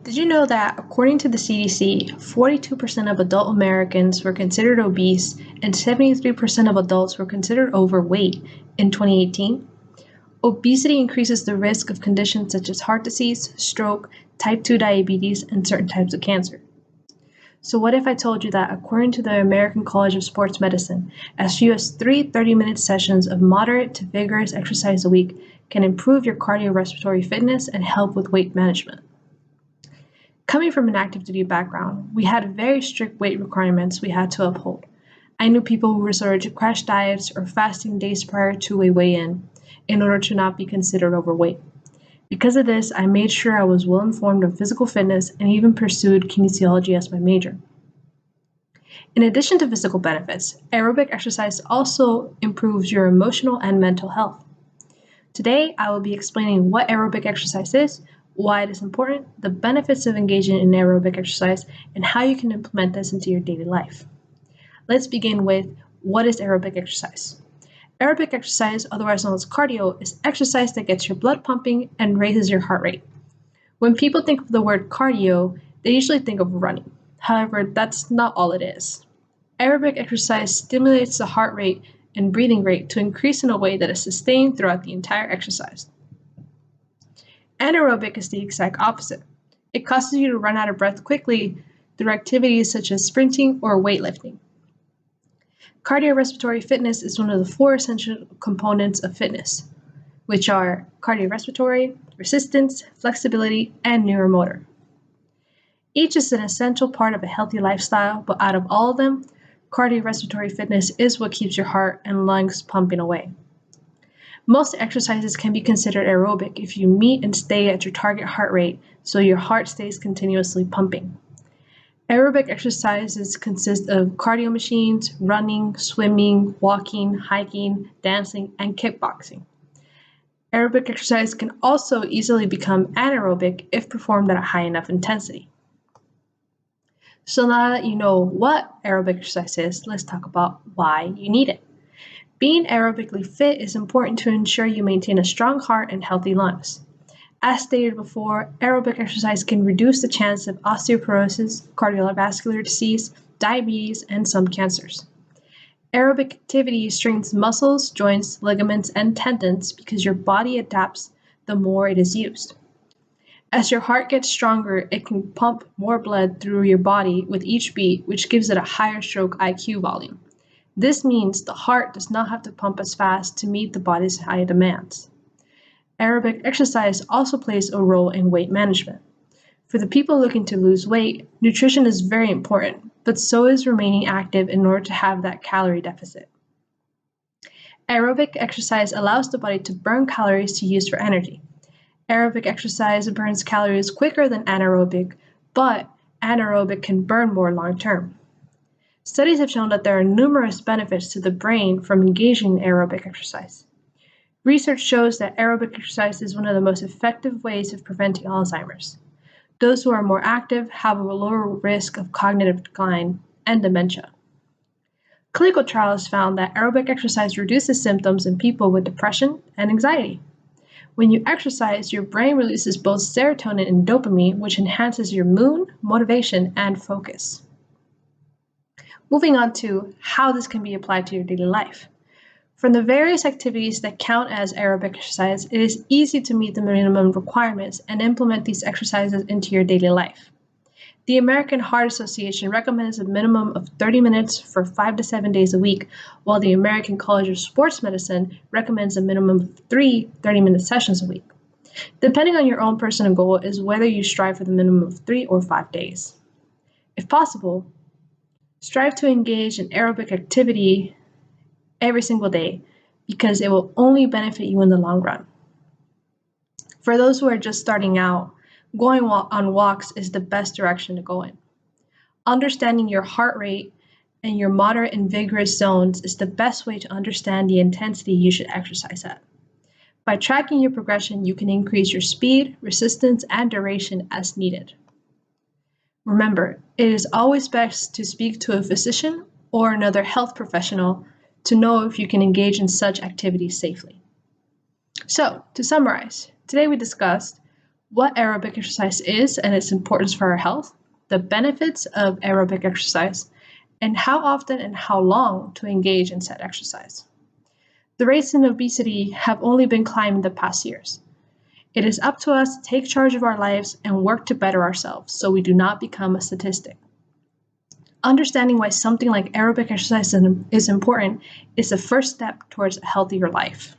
Did you know that, according to the CDC, 42% of adult Americans were considered obese and 73% of adults were considered overweight in 2018? Obesity increases the risk of conditions such as heart disease, stroke, type 2 diabetes, and certain types of cancer. So, what if I told you that, according to the American College of Sports Medicine, as few as 30-minute sessions of moderate to vigorous exercise a week can improve your cardiorespiratory fitness and help with weight management? Coming from an active duty background, we had very strict weight requirements we had to uphold. I knew people who resorted to crash diets or fasting days prior to a weigh-in order to not be considered overweight. Because of this, I made sure I was well informed on physical fitness and even pursued kinesiology as my major. In addition to physical benefits, aerobic exercise also improves your emotional and mental health. Today, I will be explaining what aerobic exercise is, why it is important, the benefits of engaging in aerobic exercise, and how you can implement this into your daily life. Let's begin with, what is aerobic exercise? Aerobic exercise, otherwise known as cardio, is exercise that gets your blood pumping and raises your heart rate. When people think of the word cardio, they usually think of running. However, that's not all it is. Aerobic exercise stimulates the heart rate and breathing rate to increase in a way that is sustained throughout the entire exercise. Anaerobic is the exact opposite. It causes you to run out of breath quickly through activities such as sprinting or weightlifting. Cardiorespiratory fitness is one of the 4 essential components of fitness, which are cardiorespiratory, resistance, flexibility, and neuromotor. Each is an essential part of a healthy lifestyle, but out of all of them, cardiorespiratory fitness is what keeps your heart and lungs pumping away. Most exercises can be considered aerobic if you meet and stay at your target heart rate so your heart stays continuously pumping. Aerobic exercises consist of cardio machines, running, swimming, walking, hiking, dancing, and kickboxing. Aerobic exercise can also easily become anaerobic if performed at a high enough intensity. So now that you know what aerobic exercise is, let's talk about why you need it. Being aerobically fit is important to ensure you maintain a strong heart and healthy lungs. As stated before, aerobic exercise can reduce the chance of osteoporosis, cardiovascular disease, diabetes, and some cancers. Aerobic activity strengthens muscles, joints, ligaments, and tendons because your body adapts the more it is used. As your heart gets stronger, it can pump more blood through your body with each beat, which gives it a higher stroke IQ volume. This means the heart does not have to pump as fast to meet the body's high demands. Aerobic exercise also plays a role in weight management. For the people looking to lose weight, nutrition is very important, but so is remaining active in order to have that calorie deficit. Aerobic exercise allows the body to burn calories to use for energy. Aerobic exercise burns calories quicker than anaerobic, but anaerobic can burn more long term. Studies have shown that there are numerous benefits to the brain from engaging in aerobic exercise. Research shows that aerobic exercise is one of the most effective ways of preventing Alzheimer's. Those who are more active have a lower risk of cognitive decline and dementia. Clinical trials found that aerobic exercise reduces symptoms in people with depression and anxiety. When you exercise, your brain releases both serotonin and dopamine, which enhances your mood, motivation, and focus. Moving on to how this can be applied to your daily life. From the various activities that count as aerobic exercise, it is easy to meet the minimum requirements and implement these exercises into your daily life. The American Heart Association recommends a minimum of 30 minutes for 5 to 7 days a week, while the American College of Sports Medicine recommends a minimum of 3 30-minute sessions a week. Depending on your own personal goal is whether you strive for the minimum of 3 or 5 days. If possible, strive to engage in aerobic activity every single day because it will only benefit you in the long run. For those who are just starting out, going on walks is the best direction to go in. Understanding your heart rate and your moderate and vigorous zones is the best way to understand the intensity you should exercise at. By tracking your progression, you can increase your speed, resistance, and duration as needed. Remember, it is always best to speak to a physician or another health professional to know if you can engage in such activities safely. So, to summarize, today we discussed what aerobic exercise is and its importance for our health, the benefits of aerobic exercise, and how often and how long to engage in said exercise. The rates in obesity have only been climbing the past years. It is up to us to take charge of our lives and work to better ourselves so we do not become a statistic. Understanding why something like aerobic exercise is important is the first step towards a healthier life.